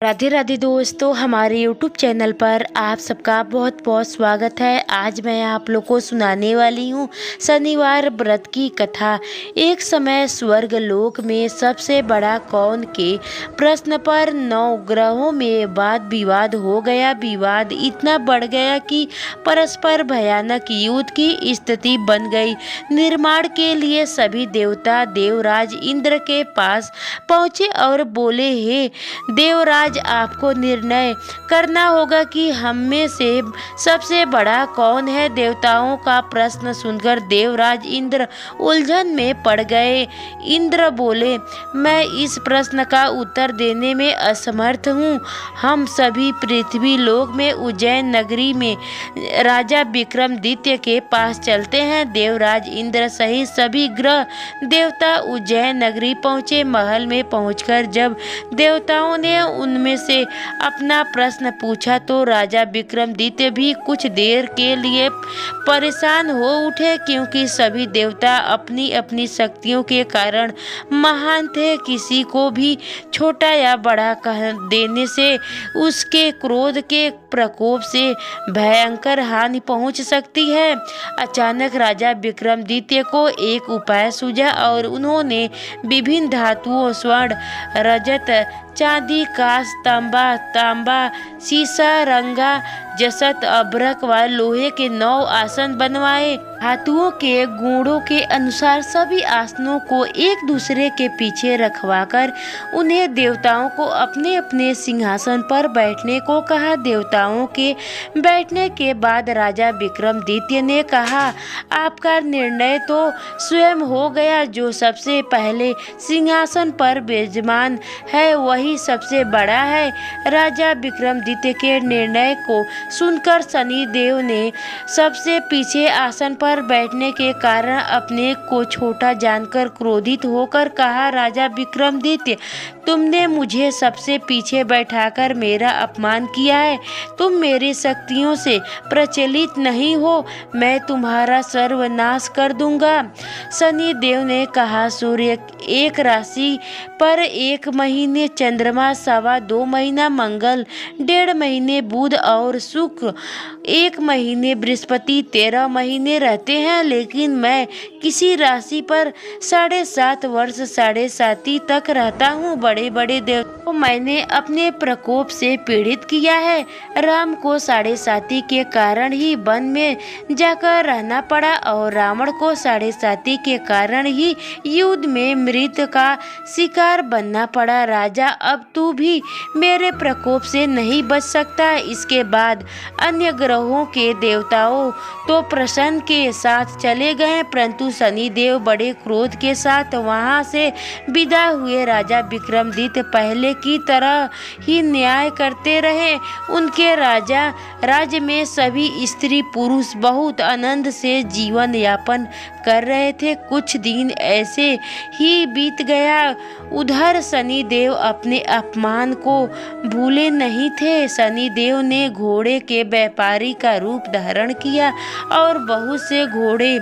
राधे राधे दोस्तों, हमारे YouTube channel पर आप सबका बहुत बहुत स्वागत है। आज मैं आप लोग को सुनाने वाली हूँ शनिवार व्रत की कथा। एक समय स्वर्ग लोक में सबसे बड़ा कौन के प्रश्न पर 9 ग्रहों में वाद विवाद हो गया। विवाद इतना बढ़ गया कि परस्पर भयानक युद्ध की स्थिति बन गई। निर्माण के लिए सभी देवता देवराज इंद्र के पास पहुँचे और बोले, हे देवराज, आपको निर्णय करना होगा कि हम में से सबसे बड़ा कौन है। देवताओं का प्रश्न सुनकर देवराज इंद्र उलझन में पड़ गए। इंद्र बोले, मैं इस प्रश्न का उत्तर देने में असमर्थ हूँ। हम सभी पृथ्वी लोक में उज्जैन नगरी में राजा विक्रमादित्य के पास चलते हैं। देवराज इंद्र सहित सभी ग्रह देवता उज्जैन नगरी पहुँचे। महल में पहुंचकर जब देवताओं ने उनमें से अपना प्रश्न पूछा तो राजा विक्रमादित्य भी कुछ देर के लिए परेशान हो उठे, क्योंकि सभी देवता अपनी अपनी शक्तियों के कारण महान थे। किसी को भी छोटा या बड़ा कह देने से उसके क्रोध के प्रकोप से भयंकर हानि पहुंच सकती है। अचानक राजा विक्रमादित्य को एक उपाय सूझा और उन्होंने विभिन्न धातुओं स्वर्ण, रजत, चांदी, कांस, तांबा, शीशा, रंगा, जसत, अभ्रक व लोहे के 9 आसन बनवाए। धातुओं के गुणों के अनुसार सभी आसनों को एक दूसरे के पीछे रखवाकर उन्हें देवताओं को अपने अपने सिंहासन पर बैठने को कहा। देवताओं के बैठने के बाद राजा विक्रमादित्य ने कहा, आपका निर्णय तो स्वयं हो गया। जो सबसे पहले सिंहासन पर विराजमान है वही सबसे बड़ा है। राजा विक्रमादित्य के निर्णय को सुनकर शनिदेव ने सबसे पीछे आसन पर बैठने के कारण अपने को छोटा जानकर क्रोधित होकर कहा, राजा विक्रमादित्य, तुमने मुझे सबसे पीछे बैठाकर मेरा अपमान किया है। तुम मेरी शक्तियों से प्रचलित नहीं हो। मैं तुम्हारा सर्वनाश कर दूंगा। शनिदेव ने कहा, सूर्य एक राशि पर 1 महीने, चंद्रमा 2.25 महीना, मंगल 1.5 महीने, बुध और शुक्र 1 महीने, बृहस्पति 13 महीने रहते हैं। लेकिन मैं किसी राशि पर 7.5 वर्ष 7.5 तक रहता हूँ। बड़े बड़े देवताओं को मैंने अपने प्रकोप से पीड़ित किया है। राम को 7.5 के कारण ही वन में जाकर रहना पड़ा और रावण को 7.5 के कारण ही युद्ध में मृत्यु का शिकार बनना पड़ा। राजा, अब तू भी मेरे प्रकोप से नहीं बच सकता। इसके बाद अन्य ग्रहों के देवताओं तो प्रसन्न के साथ चले गए, परंतु शनिदेव बड़े क्रोध के साथ वहां से विदा हुए। राजा विक्रमादित्य पहले की तरह ही न्याय करते रहे। उनके राज्य में सभी स्त्री पुरुष बहुत आनंद से जीवन यापन कर रहे थे। कुछ दिन ऐसे ही बीत गया। उधर शनिदेव अपने अपमान को भूले नहीं थे। शनिदेव ने घोड़े के व्यापारी का रूप धारण किया और बहुत से घोड़े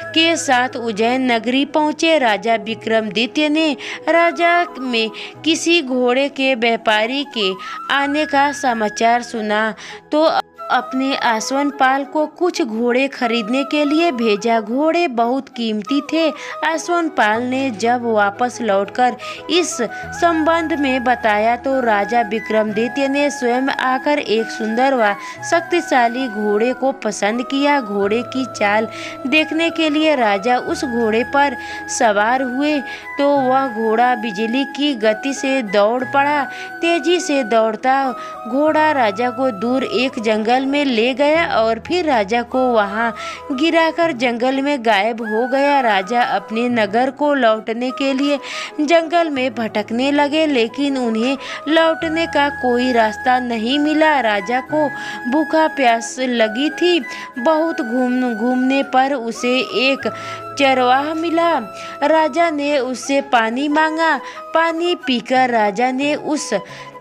के साथ उज्जैन नगरी पहुंचे। राजा विक्रमादित्य ने राजा में किसी घोड़े के व्यापारी के आने का समाचार सुना तो अपने आश्वपाल को कुछ घोड़े खरीदने के लिए भेजा। घोड़े बहुत कीमती थे। आश्वपाल ने जब वापस लौटकर इस संबंध में बताया तो राजा विक्रमादित्य ने स्वयं आकर एक सुंदर व शक्तिशाली घोड़े को पसंद किया। घोड़े की चाल देखने के लिए राजा उस घोड़े पर सवार हुए तो वह घोड़ा बिजली की गति से दौड़ पड़ा। तेजी से दौड़ता घोड़ा राजा को दूर एक जंगल में ले गया और फिर राजा को वहां गिराकर जंगल में गायब हो गया। राजा अपने नगर को लौटने के लिए जंगल में भटकने लगे, लेकिन उन्हें लौटने का कोई रास्ता नहीं मिला। राजा को भूखा प्यास लगी थी। बहुत घूमने पर उसे एक चरवाहा मिला। राजा ने उससे पानी मांगा। पानी पीकर राजा ने उस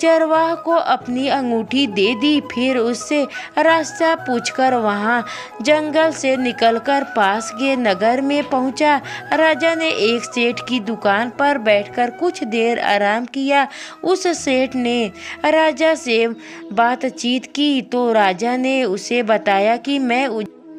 चरवाहा को अपनी अंगूठी दे दी। फिर उससे रास्ता पूछकर वहां जंगल से निकलकर पास के नगर में पहुंचा। राजा ने एक सेठ की दुकान पर बैठकर कुछ देर आराम किया। उस सेठ ने राजा से बातचीत की तो राजा ने उसे बताया कि मैं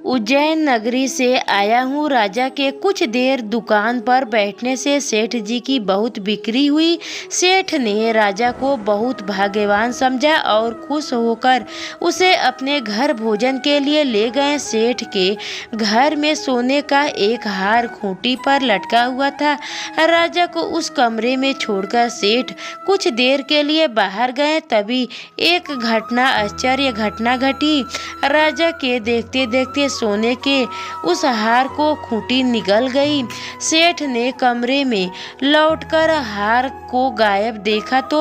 उज्जैन नगरी से आया हूँ। राजा के कुछ देर दुकान पर बैठने से सेठ जी की बहुत बिक्री हुई। सेठ ने राजा को बहुत भाग्यवान समझा और खुश होकर उसे अपने घर भोजन के लिए ले गए। सेठ के घर में सोने का एक हार खूंटी पर लटका हुआ था। राजा को उस कमरे में छोड़कर सेठ कुछ देर के लिए बाहर गए। तभी एक आश्चर्य घटना घटी। राजा के देखते देखते सोने के उस हार को खूंटी निगल गई। सेठ ने कमरे में लौटकर हार को गायब देखा तो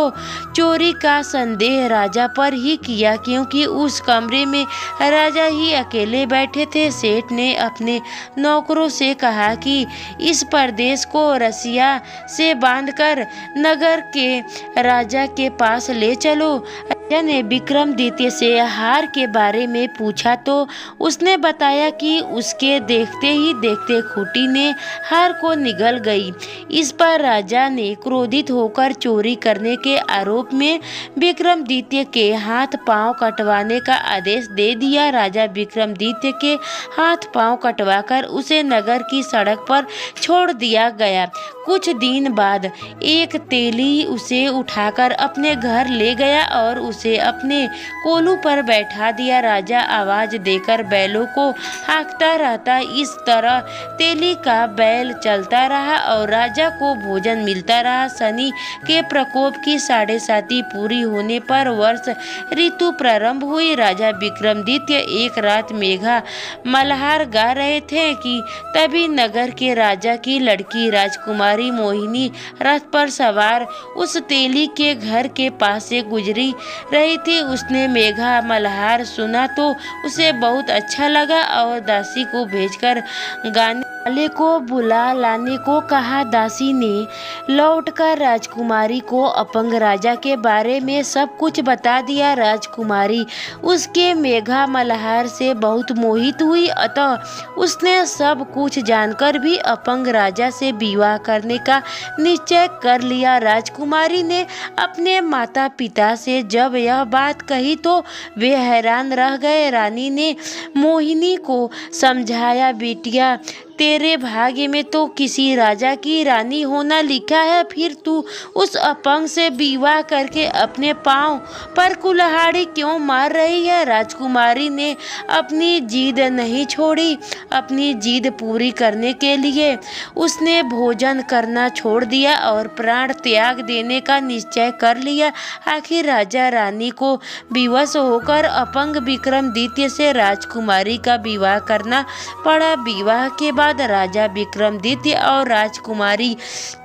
चोरी का संदेह राजा पर ही किया, क्योंकि उस कमरे में राजा ही अकेले बैठे थे। सेठ ने अपने नौकरों से कहा कि इस परदेश को रसिया से बांधकर नगर के राजा के पास ले चलो। राजा ने विक्रमादित्य से हार के बारे में पूछा तो उसने बताया कि उसके देखते ही देखते खूंटी ने हार को निगल गई। इस पर राजा ने क्रोधित होकर चोरी करने के आरोप में विक्रमादित्य के हाथ पांव कटवाने का आदेश दे दिया। राजा विक्रमादित्य के हाथ पांव कटवाकर उसे नगर की सड़क पर छोड़ दिया गया। कुछ दिन बाद एक तेली उसे उठाकर अपने घर ले गया और उसे अपने कोलू पर बैठा दिया। राजा आवाज देकर बैलों को हाँकता रहता। इस तरह तेली का बैल चलता रहा और राजा को भोजन मिलता रहा। शनि के प्रकोप की 7.5 पूरी होने पर वर्ष ऋतु प्रारंभ हुई। राजा विक्रमादित्य एक रात मेघा मल्हार गा रहे थे कि तभी नगर के राजा की लड़की राजकुमारी मोहिनी रथ पर सवार उस तेली के घर के पास से गुजरी रही थी। उसने मेघा मल्हार सुना तो उसे बहुत अच्छा लगा और दासी को भेजकर गाने वाले को बुला लाने को कहा। दासी ने लौटकर राजकुमारी को अपंग राजा के बारे में सब कुछ बता दिया। राजकुमारी उसके मेघा मल्हार से बहुत मोहित हुई, अतः उसने सब कुछ जानकर भी अपंग राजा से विवाह करने का निश्चय कर लिया। राजकुमारी ने अपने माता पिता से जब यह बात कही तो वे हैरान रह गए। रानी ने मोहिनी को समझाया, बेटिया तेरे भाग्य में तो किसी राजा की रानी होना लिखा है, फिर तू उस अपंग से विवाह करके अपने पांव पर कुल्हाड़ी क्यों मार रही है। राजकुमारी ने अपनी जिद नहीं छोड़ी। अपनी जिद पूरी करने के लिए उसने भोजन करना छोड़ दिया और प्राण त्याग देने का निश्चय कर लिया। आखिर राजा रानी को विवश होकर अपंग विक्रमादित्य से राजकुमारी का विवाह करना पड़ा। विवाह के बाद राजा विक्रमादित्य और राजकुमारी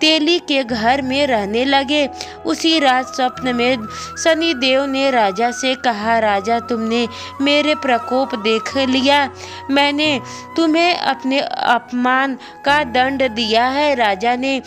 तेली के घर में रहने लगे। उसी रात स्वप्न में शनिदेव ने राजा से कहा, राजा तुमने मेरे प्रकोप देख लिया, मैंने तुम्हें अपने अपमान का दंड दिया है। राजा ने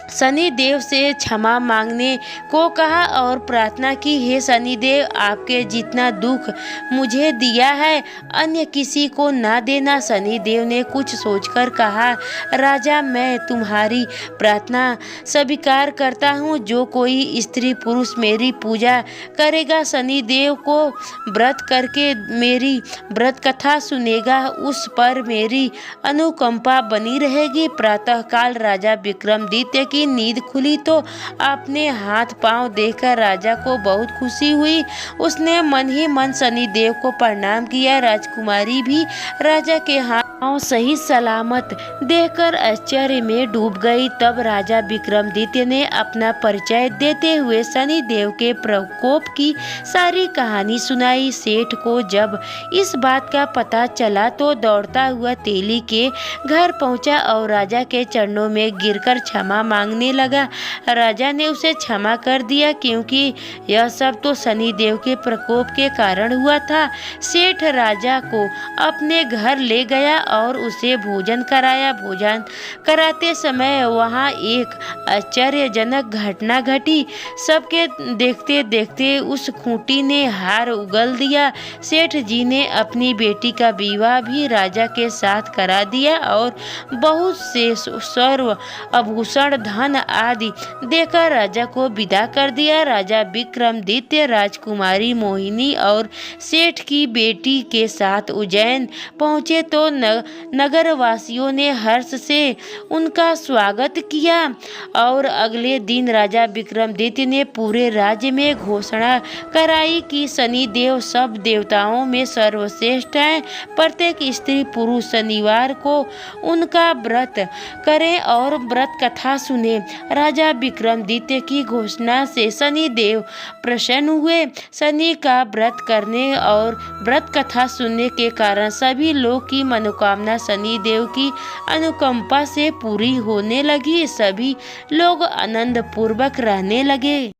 शनिदेव से क्षमा मांगने को कहा और प्रार्थना की, हे शनिदेव आपके जितना दुख मुझे दिया है अन्य किसी को ना देना। शनिदेव ने कुछ सोचकर कहा, राजा मैं तुम्हारी प्रार्थना स्वीकार करता हूँ। जो कोई स्त्री पुरुष मेरी पूजा करेगा, शनिदेव को व्रत करके मेरी व्रत कथा सुनेगा, उस पर मेरी अनुकंपा बनी रहेगी। प्रातःकाल राजा विक्रमादित्य की नींद खुली तो अपने हाथ पांव देखकर राजा को बहुत खुशी हुई। उसने मन ही मन शनिदेव को प्रणाम किया। राजकुमारी भी राजा के हाथ पांव सही सलामत देखकर आश्चर्य में डूब गई। तब राजा विक्रमादित्य ने अपना परिचय देते हुए शनिदेव के प्रकोप की सारी कहानी सुनाई। सेठ को जब इस बात का पता चला तो दौड़ता हुआ तेली के घर पहुंचा और राजा के चरणों में गिरकर क्षमा मांग मांगने लगा। राजा ने उसे क्षमा कर दिया क्योंकि यह सब तो शनिदेव के प्रकोप के कारण हुआ था। सेठ राजा को अपने घर ले गया और उसे भोजन कराया। भोजन कराते समय वहाँ एक आश्चर्यजनक घटना घटी। सबके देखते देखते उस खूंटी ने हार उगल दिया। सेठ जी ने अपनी बेटी का विवाह भी राजा के साथ करा दिया और बहुत से सर्व आभूषण धन आदि देकर राजा को विदा कर दिया। राजा विक्रमादित्य राजकुमारी मोहिनी और सेठ की बेटी के साथ उज्जैन पहुँचे तो नगरवासियों ने हर्ष से उनका स्वागत किया और अगले दिन राजा विक्रमादित्य ने पूरे राज्य में घोषणा कराई कि शनिदेव सब देवताओं में सर्वश्रेष्ठ हैं। प्रत्येक स्त्री पुरुष शनिवार को उनका व्रत करें और व्रत कथा सुने। राजा विक्रमादित्य की घोषणा से शनिदेव प्रसन्न हुए। शनि का व्रत करने और व्रत कथा सुनने के कारण सभी लोग की मनोकामना शनिदेव की अनुकंपा से पूरी होने लगी। सभी लोग आनंद पूर्वक रहने लगे।